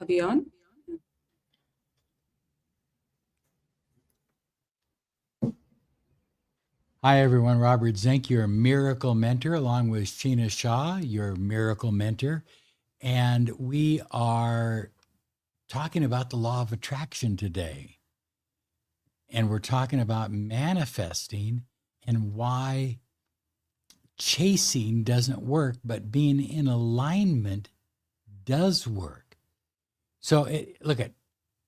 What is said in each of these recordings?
Are we on? Hi, everyone. Robert Zink, your miracle mentor, along with Sheena Shah, your miracle mentor. And we are talking about the law of attraction today. And we're talking about manifesting and why chasing doesn't work, but being in alignment does work. So, look at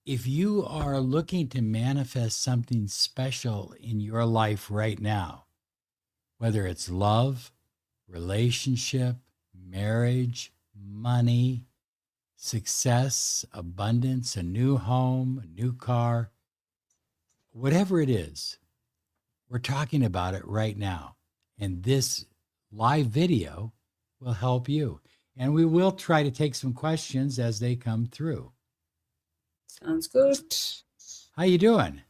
if you are looking to manifest something special in your life right now, whether it's love, relationship, marriage, money, success, abundance, a new home, a new car, whatever it is, we're talking about it right now. And this live video will help you. And we will try to take some questions as they come through. Sounds good. How you doing?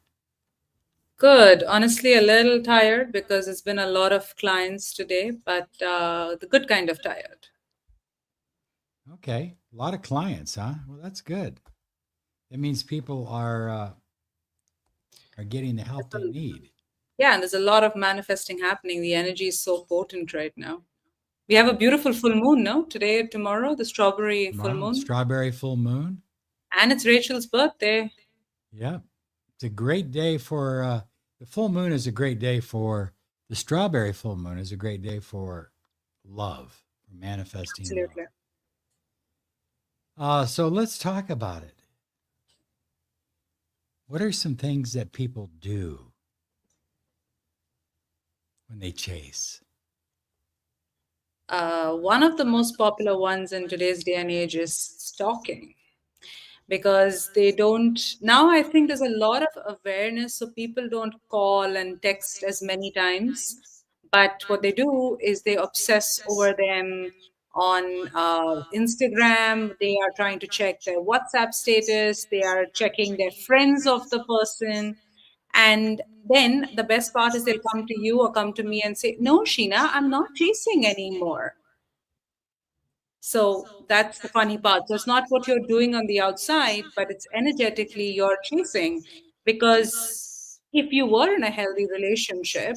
Good. Honestly, a little tired because it's been a lot of clients today, but the good kind of tired. Okay. A lot of clients, huh? Well, that's good. That means people are getting the help they need. Yeah, and there's a lot of manifesting happening. The energy is so potent right now. We have a beautiful full moon, no? Today, tomorrow, the strawberry full Tomorrow, moon. strawberry full moon. And it's Rachel's birthday. Yeah. It's a great day for the full moon is a great day for the strawberry full moon is a great day for love, for manifesting love. Absolutely. So let's talk about it. What are some things that people do when they chase? One of the most popular ones in today's day and age is stalking because they don't. Now, I think there's a lot of awareness, so people don't call and text as many times. But what they do is they obsess over them on Instagram. They are trying to check their WhatsApp status, they are checking their friends of the person. And then the best part is they'll come to you or come to me and say, "No, Sheena, I'm not chasing anymore." So that's the funny part. So it's not what you're doing on the outside, but it's energetically you're chasing. Because if you were in a healthy relationship,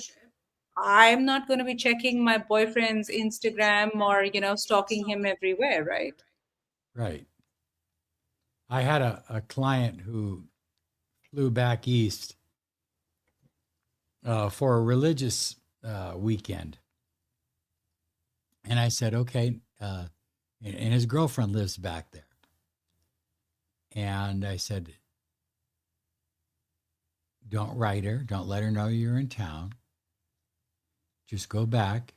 I'm not going to be checking my boyfriend's Instagram or, stalking him everywhere, right? Right. I had a client who flew back east for a religious weekend. And I said, okay. And his girlfriend lives back there. And I said, don't write her. Don't let her know you're in town. Just go back,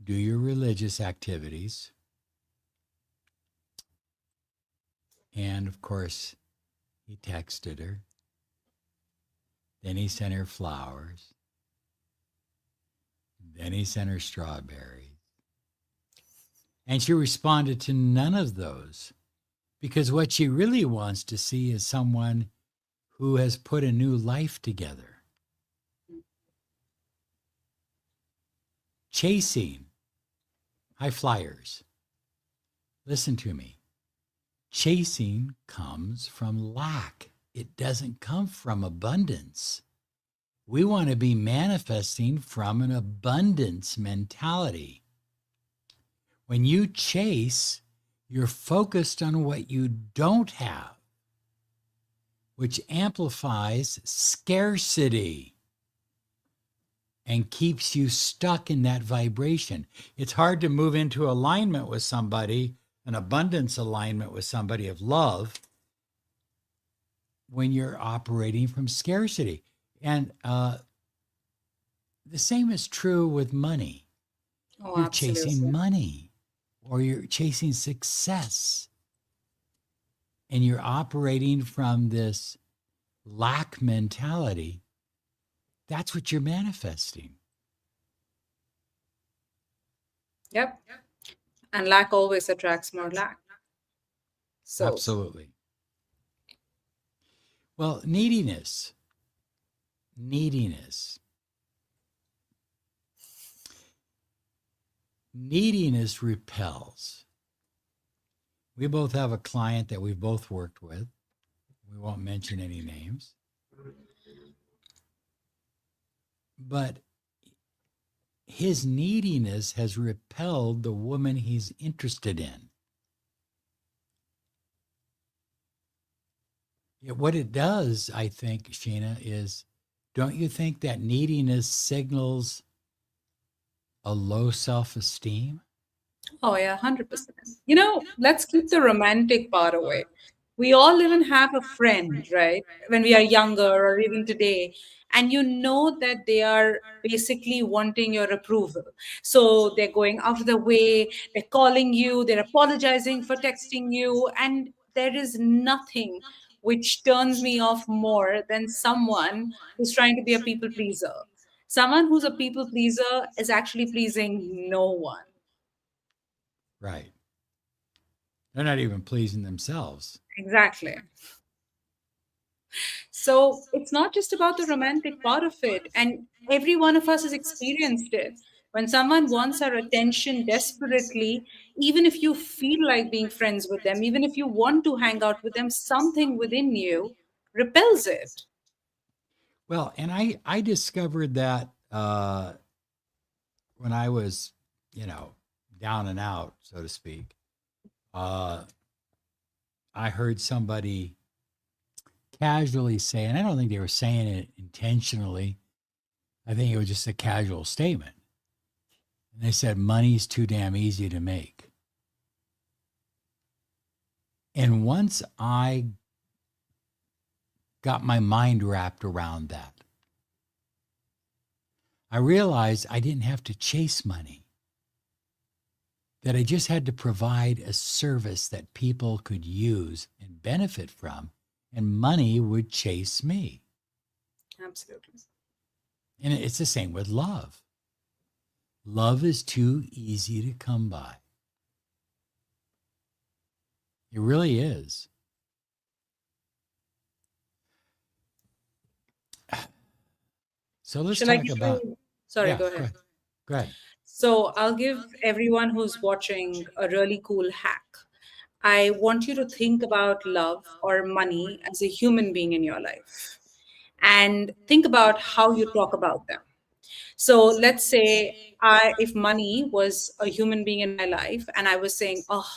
do your religious activities. And of course, he texted her. Then he sent her flowers. Then he sent her strawberries. And she responded to none of those because what she really wants to see is someone who has put a new life together. Chasing high flyers. Listen to me. Chasing comes from lack. It doesn't come from abundance. We want to be manifesting from an abundance mentality. When you chase, you're focused on what you don't have, which amplifies scarcity and keeps you stuck in that vibration. It's hard to move into alignment with somebody, an abundance alignment with somebody of love, when you're operating from scarcity. And the same is true with money. Oh, You're absolutely. chasing money or you're chasing success. And you're operating from this lack mentality. That's what you're manifesting. Yep. And lack always attracts more lack. So, Absolutely. Well, neediness. Neediness repels. We both have a client that we've both worked with. We won't mention any names. But his neediness has repelled the woman he's interested in. What it does, I think, Sheena, is don't you think that neediness signals a low self esteem? Oh, yeah, 100%. Let's keep the romantic part away. We all even have a friend, right? When we are younger or even today, and you know that they are basically wanting your approval. So they're going out of the way, they're calling you, they're apologizing for texting you, and there is nothing which turns me off more than someone who's trying to be a people pleaser. Someone who's a people pleaser is actually pleasing no one. Right. They're not even pleasing themselves. Exactly. So it's not just about the romantic part of it. And every one of us has experienced it. When someone wants our attention desperately, even if you feel like being friends with them, even if you want to hang out with them, something within you repels it. Well, and I discovered that when I was, you know, down and out, so to speak. Uh, I heard somebody casually say, and I don't think they were saying it intentionally. I think it was just a casual statement. And they said, money's too damn easy to make. And once I got my mind wrapped around that, I realized I didn't have to chase money, that I just had to provide a service that people could use and benefit from, and money would chase me. Absolutely. And it's the same with love. Love is too easy to come by. It really is. So let's Shall I talk give about, you? Sorry, yeah, go go ahead. ahead. Go ahead. So I'll give everyone who's watching a really cool hack. I want you to think about love or money as a human being in your life and think about how you talk about them. So let's say if money was a human being in my life and I was saying, oh,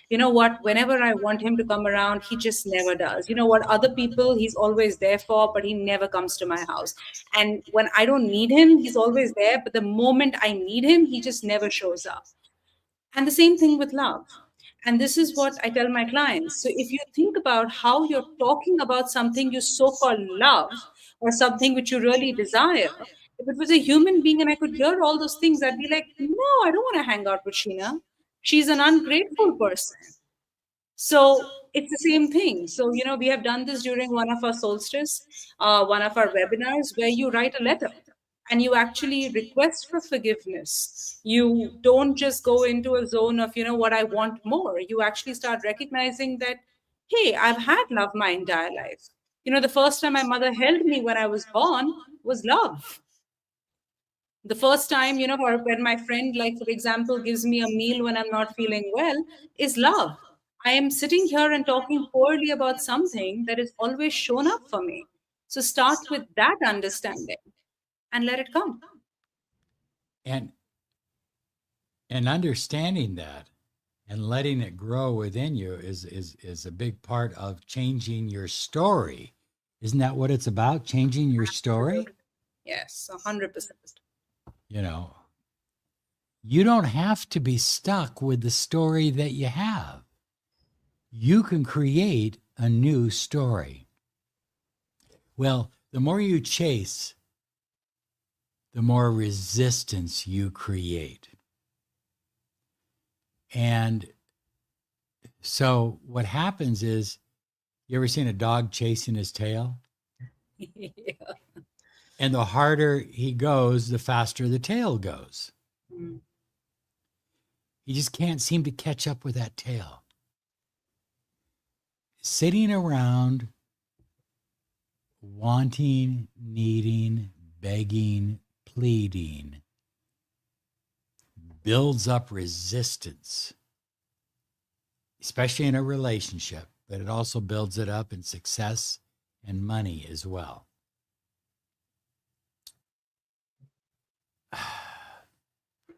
you know what, whenever I want him to come around, he just never does. You know what, other people he's always there for, but he never comes to my house. And when I don't need him, he's always there. But the moment I need him, he just never shows up. And the same thing with love. And this is what I tell my clients. So if you think about how you're talking about something you so called love or something which you really desire, if it was a human being and I could hear all those things, I'd be like, no, I don't want to hang out with Sheena. She's an ungrateful person. So it's the same thing. So, we have done this during one of our solstice, one of our webinars, where you write a letter and you actually request for forgiveness. You don't just go into a zone of, what I want more. You actually start recognizing that, hey, I've had love my entire life. The first time my mother held me when I was born was love. The first time, or when my friend, like, for example, gives me a meal when I'm not feeling well, is love. I am sitting here and talking poorly about something that has always shown up for me. So start with that understanding and let it come. And understanding that and letting it grow within you is a big part of changing your story. Isn't that what it's about? Changing your story? Absolutely. Yes, 100%. You know, you don't have to be stuck with the story that you have. You can create a new story. Well, the more you chase, the more resistance you create. And so what happens is, you ever seen a dog chasing his tail? Yeah. And the harder he goes, the faster the tail goes. Mm. He just can't seem to catch up with that tail. Sitting around wanting, needing, begging, pleading builds up resistance. especially in a relationship, but it also builds it up in success and money as well.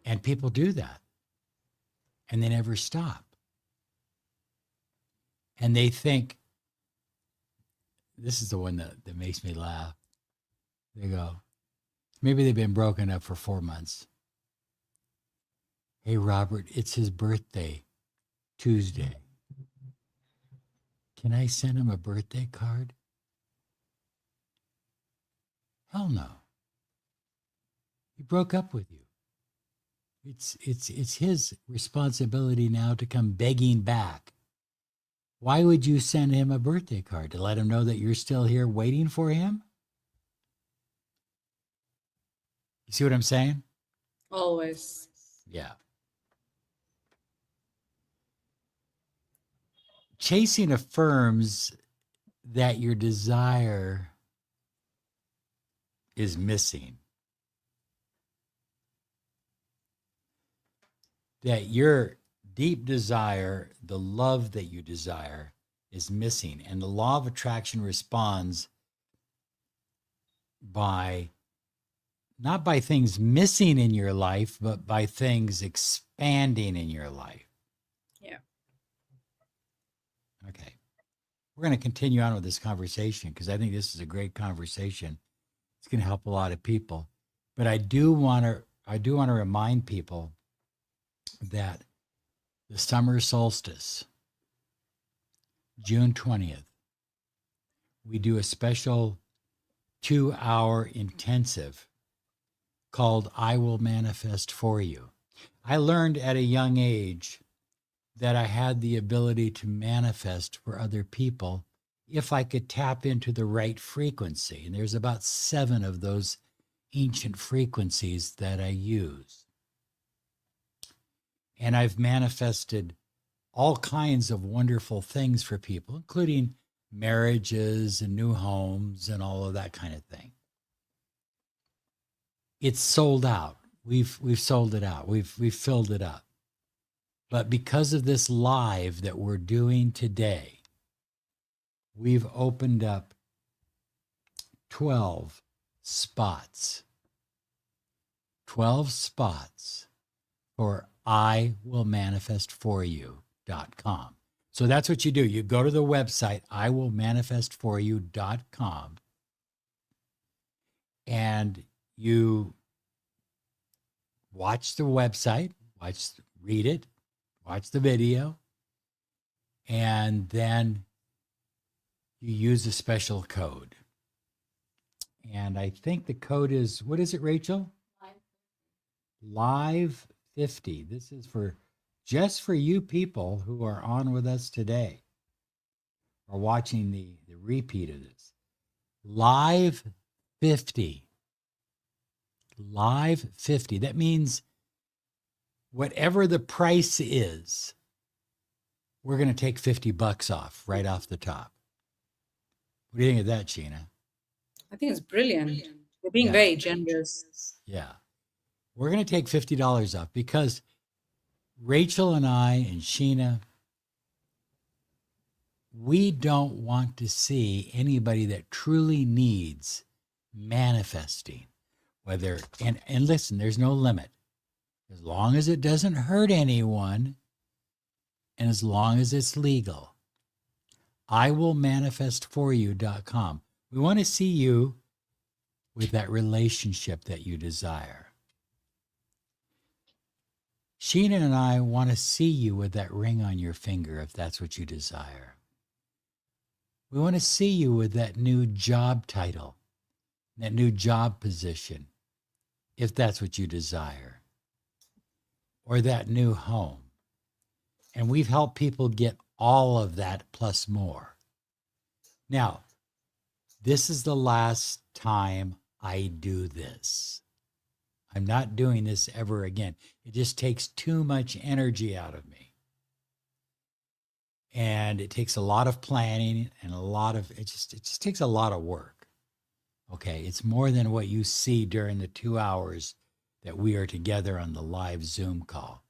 And people do that and they never stop. And they think, this is the one that makes me laugh. They go, maybe they've been broken up for 4 months. Hey, Robert, it's his birthday, Tuesday. Can I send him a birthday card? Hell no. He broke up with you. It's his responsibility now to come begging back. Why would you send him a birthday card? To let him know that you're still here waiting for him? You see what I'm saying? Always. Yeah. Chasing affirms that your desire is missing. That your deep desire, the love that you desire, is missing. And the law of attraction responds by not by things missing in your life, but by things expanding in your life. Yeah. Okay. We're going to continue on with this conversation because I think this is a great conversation. It's going to help a lot of people. But I do want to remind people that the summer solstice, June 20th, we do a special 2-hour intensive called I Will Manifest For You. I learned at a young age that I had the ability to manifest for other people if I could tap into the right frequency. And there's about 7 of those ancient frequencies that I use. And I've manifested all kinds of wonderful things for people, including marriages and new homes and all of that kind of thing. It's sold out. We've sold it out. We've filled it up. But because of this live that we're doing today, we've opened up 12 spots. 12 spots for IWillManifestForYou.com. So that's what you do. You go to the website, IWillManifestForYou.com, and you watch the website, read it, watch the video, and then you use a special code. And I think the code is, what is it, Rachel? Live 50. This is for just for you people who are on with us today or watching the repeat of this. Live 50. Live 50. That means whatever the price is, we're going to take $50 off right off the top. What do you think of that, Sheena? I think it's brilliant. You're being Yeah. very generous. Yeah. We're going to take $50 off because Rachel and I and Sheena, we don't want to see anybody that truly needs manifesting. Whether, and listen, there's no limit. As long as it doesn't hurt anyone and as long as it's legal. IWillManifestForYou.com. We want to see you with that relationship that you desire. Sheena and I want to see you with that ring on your finger if that's what you desire. We want to see you with that new job title, that new job position, if that's what you desire, or that new home. And we've helped people get all of that plus more. Now, this is the last time I do this. I'm not doing this ever again. It just takes too much energy out of me. And it takes a lot of planning and it just takes a lot of work. Okay, it's more than what you see during the 2 hours that we are together on the live Zoom call.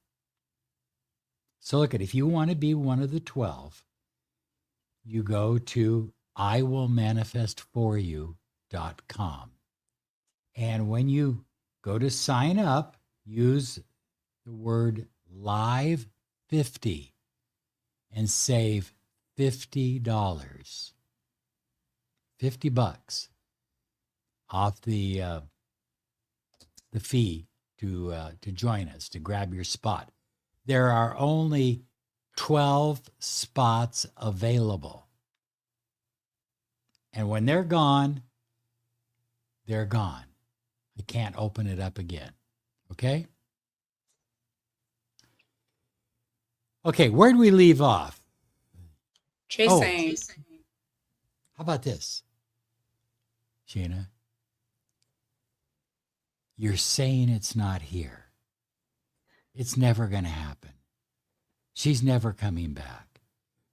So look at, if you want to be one of the 12, you go to iwillmanifestforyou.com. And when you go to sign up, use the word live 50 and save $50, $50 off the fee to join us, to grab your spot. There are only 12 spots available. And when they're gone, they're gone. I can't open it up again. Okay? Okay, where'd we leave off? Oh, Chasing. how about this, Sheena? You're saying it's not here. It's never going to happen. She's never coming back.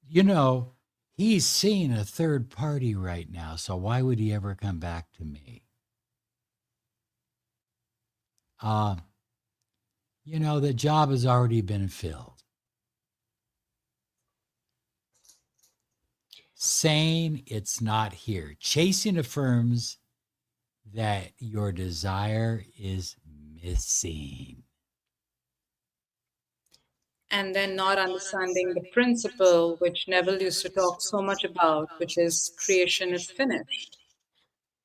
You know, he's seeing a third party right now, so why would he ever come back to me? Uh, the job has already been filled. Saying it's not here. Chasing affirms that your desire is missing. And then not understanding the principle which Neville used to talk so much about, which is creation is finished.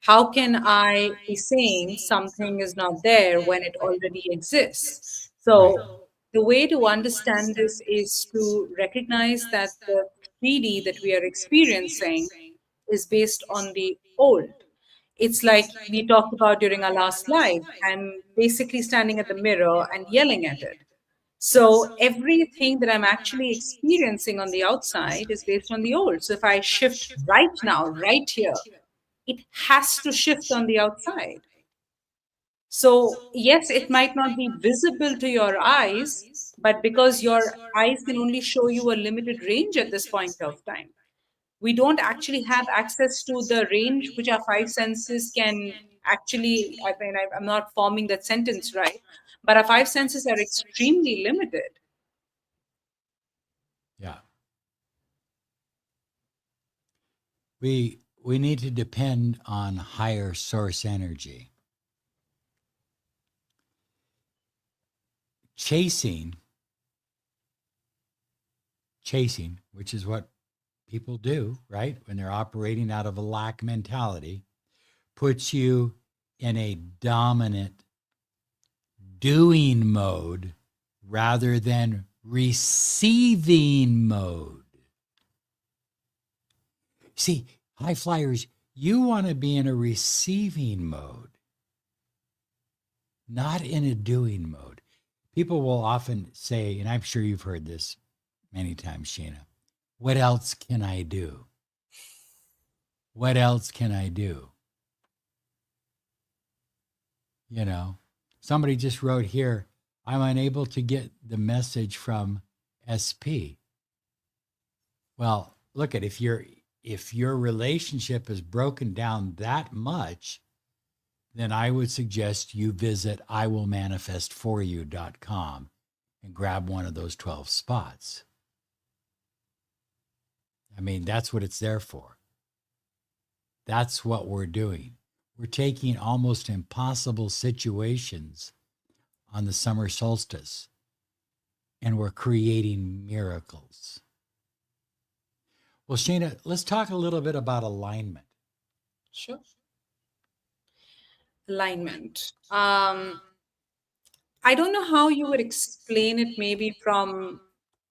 How can I be saying something is not there when it already exists? Right. So, the way to understand this is to recognize that the 3D that we are experiencing is based on the old. It's like we talked about during our last live. I'm basically standing at the mirror and yelling at it. So everything that I'm actually experiencing on the outside is based on the old. So if I shift right now, right here, it has to shift on the outside. So, yes, it might not be visible to your eyes, but because your eyes can only show you a limited range at this point of time, we don't actually have access to the range which our five senses can actually. I mean, I'm not forming that sentence right, but our five senses are extremely limited. Yeah. We need to depend on higher source energy. Chasing, which is what people do, right? When they're operating out of a lack mentality, puts you in a dominant doing mode rather than receiving mode. See, high flyers, you want to be in a receiving mode, not in a doing mode. People will often say, and I'm sure you've heard this many times, Sheena, what else can I do? What else can I do? Somebody just wrote here, I'm unable to get the message from SP. Well, look at, if your relationship is broken down that much, then I would suggest you visit iwillmanifestforyou.com and grab one of those 12 spots. I mean, that's what it's there for. That's what we're doing. We're taking almost impossible situations on the summer solstice and we're creating miracles. Well, Sheena, let's talk a little bit about alignment. Sure. Alignment. I don't know how you would explain it, maybe from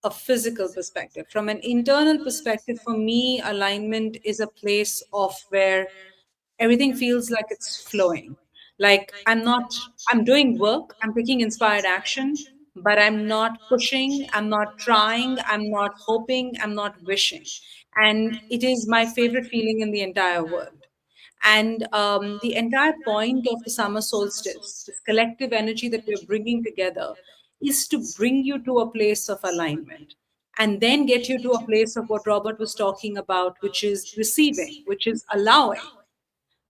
a physical perspective. From an internal perspective, for me, alignment is a place of where everything feels like it's flowing. Like I'm doing work, I'm taking inspired action, but I'm not pushing, I'm not trying, I'm not hoping, I'm not wishing. And it is my favorite feeling in the entire world. And the entire point of the summer solstice, this collective energy that we're bringing together, is to bring you to a place of alignment and then get you to a place of what Robert was talking about, which is receiving, which is allowing.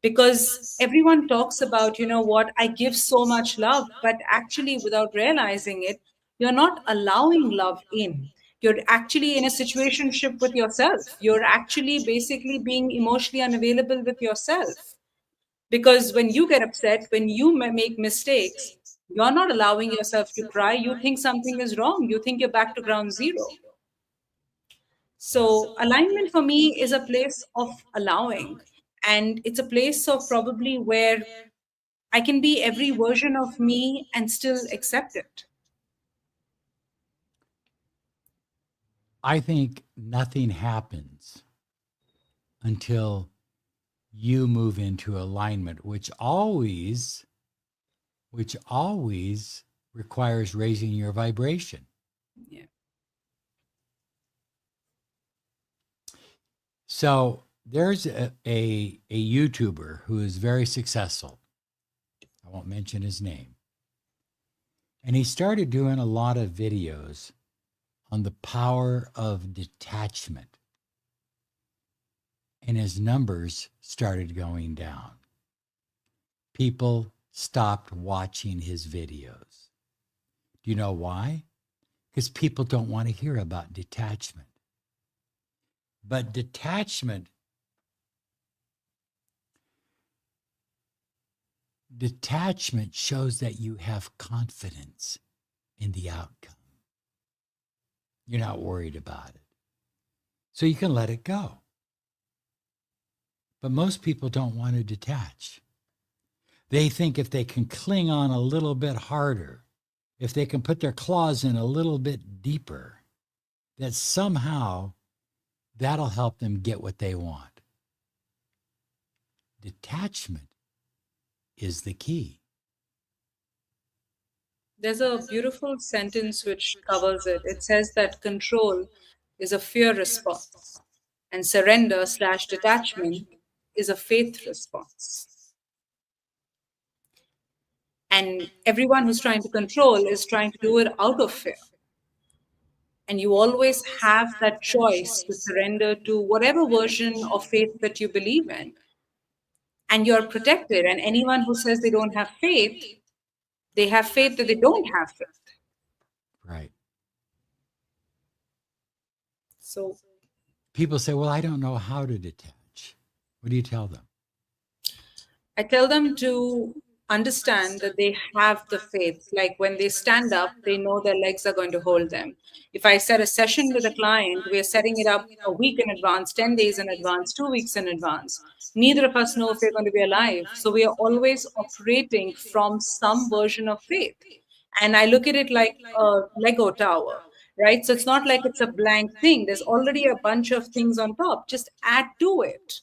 Because everyone talks about, you know what, I give so much love, but actually, without realizing it, You're not allowing love in. You're actually in a situationship with yourself. You're actually basically being emotionally unavailable with yourself. Because when you get upset, when you make mistakes, you're not allowing yourself to cry. You think something is wrong. You think you're back to ground zero. Yes. So, alignment for me is a place of allowing. And it's a place of probably where I can be every version of me and still accept it. I think nothing happens until you move into alignment, which always requires raising your vibration. Yeah. So there's a YouTuber who is very successful. I won't mention his name. And he started doing a lot of videos on the power of detachment. And his numbers started going down. People stopped watching his videos. Do you know why? Because people don't want to hear about detachment. But detachment shows that you have confidence in the outcome. You're not worried about it. So you can let it go. But most people don't want to detach. They think if they can cling on a little bit harder, if they can put their claws in a little bit deeper, that somehow that'll help them get what they want. Detachment is the key. There's a beautiful sentence which covers it. It says that control is a fear response, and surrender slash detachment is a faith response. And everyone who's trying to control is trying to do it out of fear. And you always have that choice to surrender to whatever version of faith that you believe in. And you're protected. And anyone who says they don't have faith, they have faith that they don't have faith. Right. So People say, well, I don't know how to detach. What do you tell them? I tell them to understand that they have the faith. Like when they stand up, they know their legs are going to hold them. If I set a session with a client, we are setting it up a week in advance, 10 days in advance, 2 weeks in advance. Neither of us know if we're going to be alive. So we are always operating from some version of faith. And I look at it like a Lego tower, right? So it's not like it's a blank thing. There's already a bunch of things on top. Just add to it.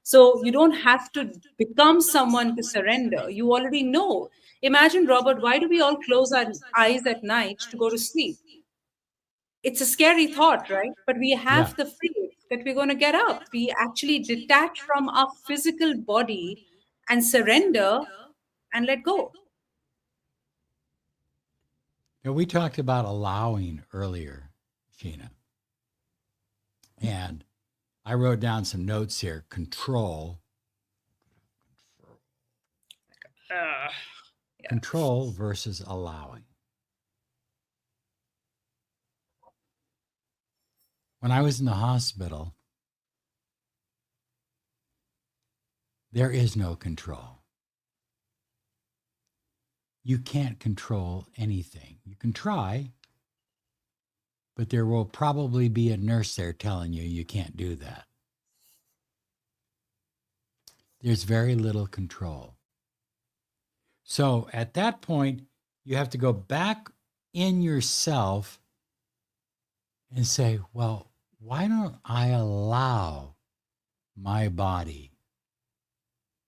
So you don't have to become someone to surrender. You already know. Imagine, Robert, why do we all close our eyes at night to go to sleep? It's a scary thought, right? But we Yeah. have the faith that we're going to get up. We actually detach from our physical body and surrender and let go. Now, we talked about allowing earlier, Sheena, and I wrote down some notes here. Uh, yeah. Control versus allowing. When I was in the hospital, there is no control. You can't control anything. You can try, but there will probably be a nurse there telling you you can't do that. There's very little control. So at that point, you have to go back in yourself and say, well, why don't I allow my body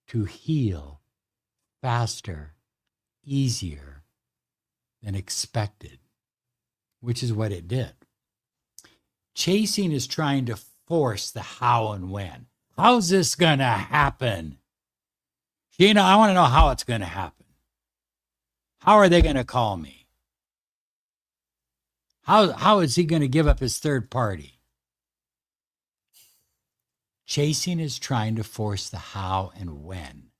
to heal faster, easier than expected, which is what it did. Chasing is trying to force the how and when. How's this going to happen? Sheena, I want to know how it's going to happen. How are they going to call me? How is he going to give up his third party? Chasing is trying to force the how and when.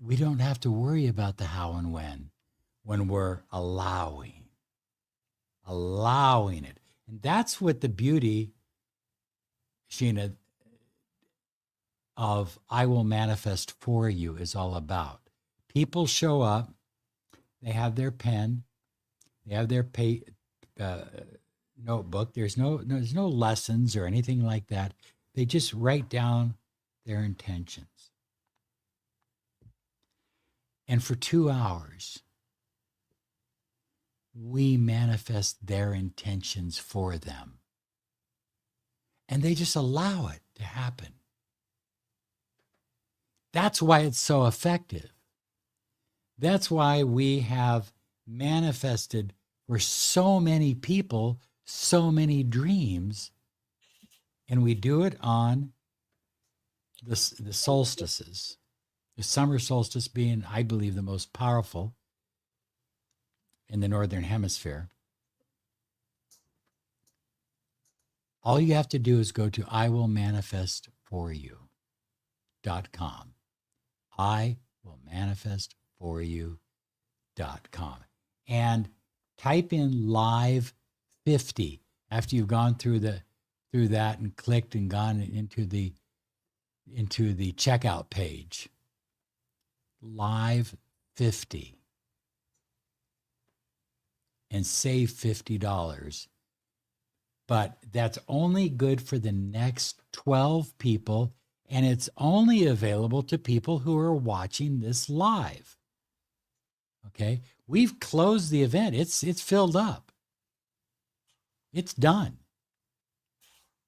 We don't have to worry about the how and when. when we're allowing it. And that's what the beauty, Sheena, of I Will Manifest For You is all about. People show up, they have their pen, they have their uh, notebook. There's no lessons or anything like that. They just write down their intentions. And for 2 hours, we manifest their intentions for them. And they just allow it to happen. That's why it's so effective. That's why we have manifested for so many people so many dreams. And we do it on the solstices, the summer solstice being, I believe, the most powerful in the Northern Hemisphere. All you have to do is go to iwillmanifestforyou.com. iwillmanifestforyou.com. And type in live 50 after you've gone through that and clicked and gone into the checkout page. Live 50 and save $50. But that's only good for the next 12 people, and it's only available to people who are watching this live. Okay? We've closed the event. It's filled up. It's done.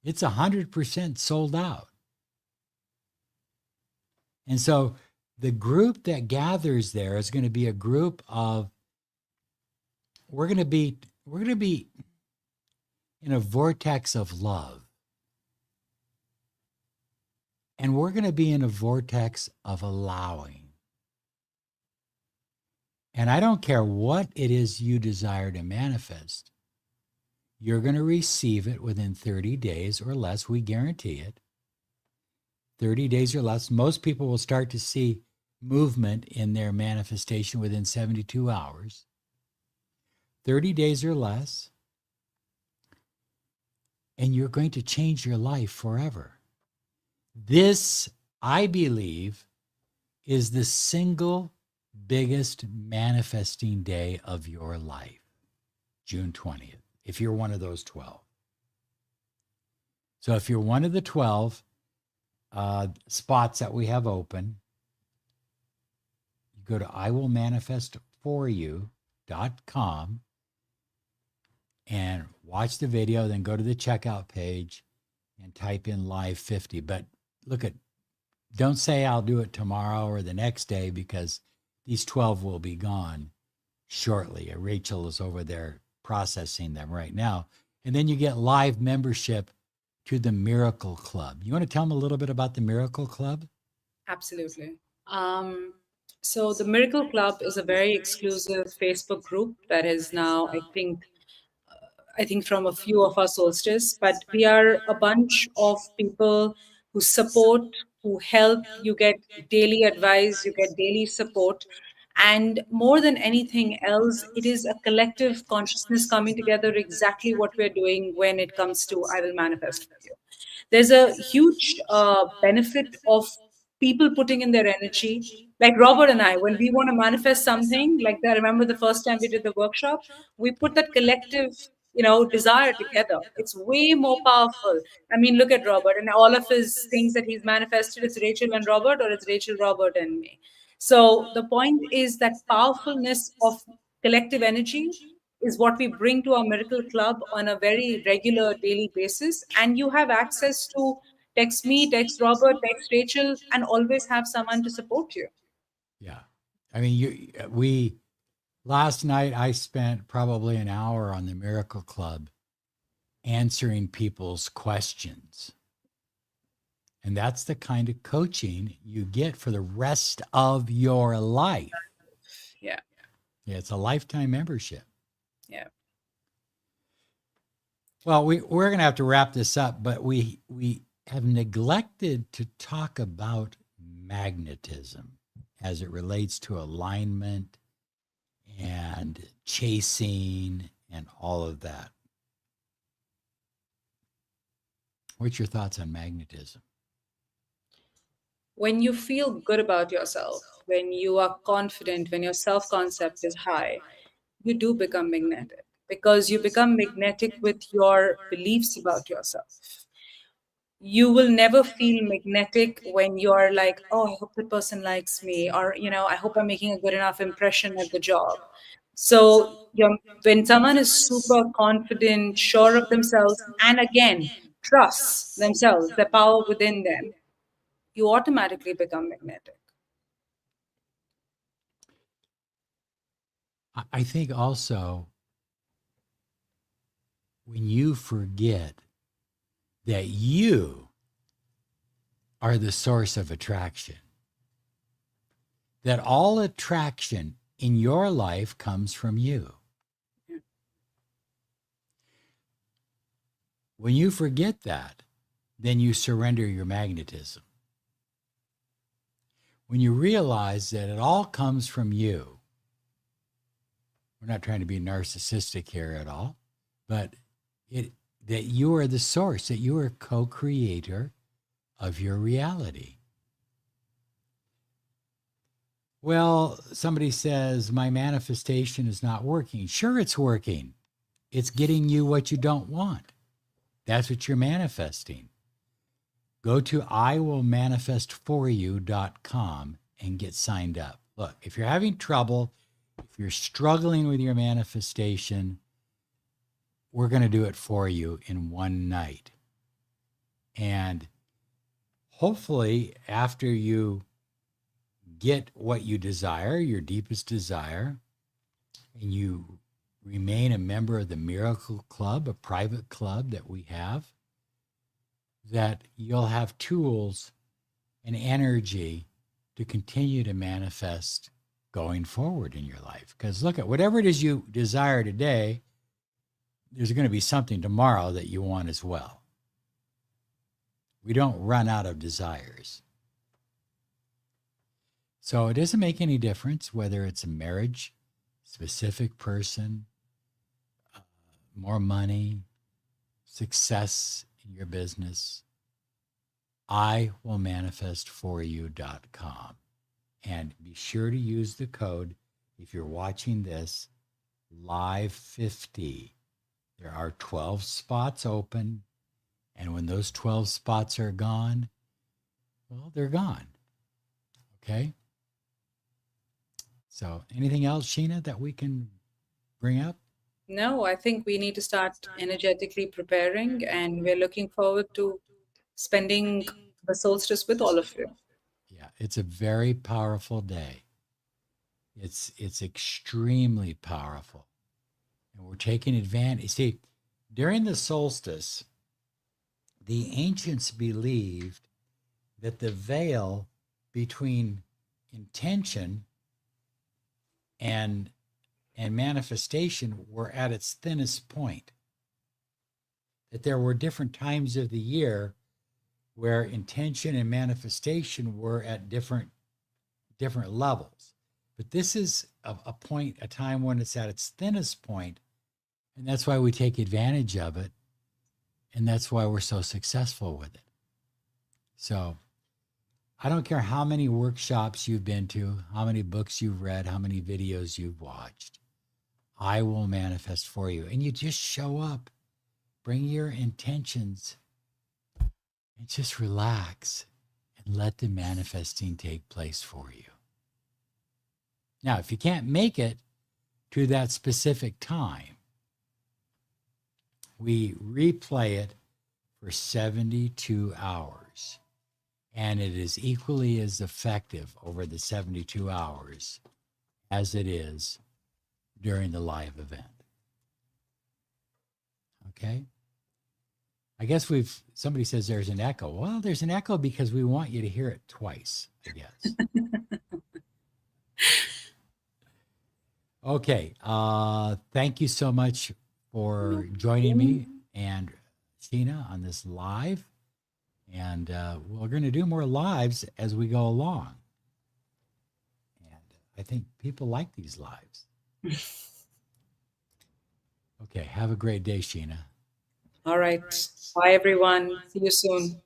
It's 100% sold out. And so the group that gathers there is going to be a group of, we're going to be in a vortex of love. And we're going to be in a vortex of allowing. And I don't care what it is you desire to manifest. You're going to receive it within 30 days or less. We guarantee it. 30 days or less. Most people will start to see movement in their manifestation within 72 hours. 30 days or less. And you're going to change your life forever. This, I believe, is the single biggest manifesting day of your life, June 20th, if you're one of those 12. So if you're one of the 12 spots that we have open, you go to iwillmanifestforyou.com and watch the video, then go to the checkout page and type in live 50. But don't say I'll do it tomorrow or the next day, because these 12 will be gone shortly. Rachel is over there processing them right now. And then you get live membership to the Miracle Club. You want to tell them a little bit about the Miracle Club? Absolutely. So the Miracle Club is a very exclusive Facebook group that is now, I think from a few of our solstice, but we are a bunch of people who support, who help. You get daily advice, you get daily support. And more than anything else, it is a collective consciousness coming together, exactly what we're doing when it comes to I Will Manifest For You. There's a huge benefit of people putting in their energy. Like Robert and I, when we want to manifest something, like I remember the first time we did the workshop, we put that collective, desire together. It's way more powerful. I mean, look at Robert and all of his things that he's manifested. It's Rachel and Robert, or it's Rachel, Robert, and me. So the point is that powerfulness of collective energy is what we bring to our Miracle Club on a very regular daily basis. And you have access to text me, text Robert, text Rachel, and always have someone to support you. Yeah. I mean, last night I spent probably an hour on the Miracle Club answering people's questions. And that's the kind of coaching you get for the rest of your life. Yeah. Yeah, it's a lifetime membership. Yeah. Well, we're going to have to wrap this up, but we have neglected to talk about magnetism as it relates to alignment and chasing and all of that. What's your thoughts on magnetism? When you feel good about yourself, when you are confident, when your self concept is high, you do become magnetic because you become magnetic with your beliefs about yourself. You will never feel magnetic when you're like, oh, I hope the person likes me, or, I hope I'm making a good enough impression at the job. So when someone is super confident, sure of themselves, and again, trusts themselves, the power within them, you automatically become magnetic. I think also when you forget that you are the source of attraction, that all attraction in your life comes from you. When you forget that, then you surrender your magnetism. When you realize that it all comes from you, we're not trying to be narcissistic here at all, but that you are the source, that you are co-creator of your reality. Well, somebody says, my manifestation is not working. Sure, it's working. It's getting you what you don't want. That's what you're manifesting. Go to iwillmanifestforyou.com and get signed up. Look, if you're having trouble, if you're struggling with your manifestation, we're going to do it for you in one night. And hopefully, after you get what you desire, your deepest desire, and you remain a member of the Miracle Club, a private club that we have, that you'll have tools and energy to continue to manifest going forward in your life. Because look at whatever it is you desire today, there's going to be something tomorrow that you want as well. We don't run out of desires. So it doesn't make any difference whether it's a marriage, specific person, more money, success in your business. iwillmanifestforyou.com. And be sure to use the code if you're watching this live 50. There are 12 spots open. And when those 12 spots are gone, well, they're gone. Okay? So anything else, Sheena, that we can bring up? No, I think we need to start energetically preparing, and we're looking forward to spending the solstice with all of you. Yeah, it's a very powerful day. It's extremely powerful. And we're taking advantage. See, during the solstice, the ancients believed that the veil between intention and manifestation were at its thinnest point. That there were different times of the year where intention and manifestation were at different levels. But this is a point, a time when it's at its thinnest point, and that's why we take advantage of it, and that's why we're so successful with it. So I don't care how many workshops you've been to, how many books you've read, how many videos you've watched. I will manifest for you. And you just show up, bring your intentions, and just relax and let the manifesting take place for you. Now, if you can't make it to that specific time, we replay it for 72 hours. And it is equally as effective over the 72 hours as it is during the live event. Okay? I guess somebody says there's an echo. Well, there's an echo because we want you to hear it twice, I guess. Okay. Thank you so much for joining me and Sheena on this live. And we're going to do more lives as we go along. And I think people like these lives. Okay, have a great day, Sheena. All right. Bye, everyone. See you soon.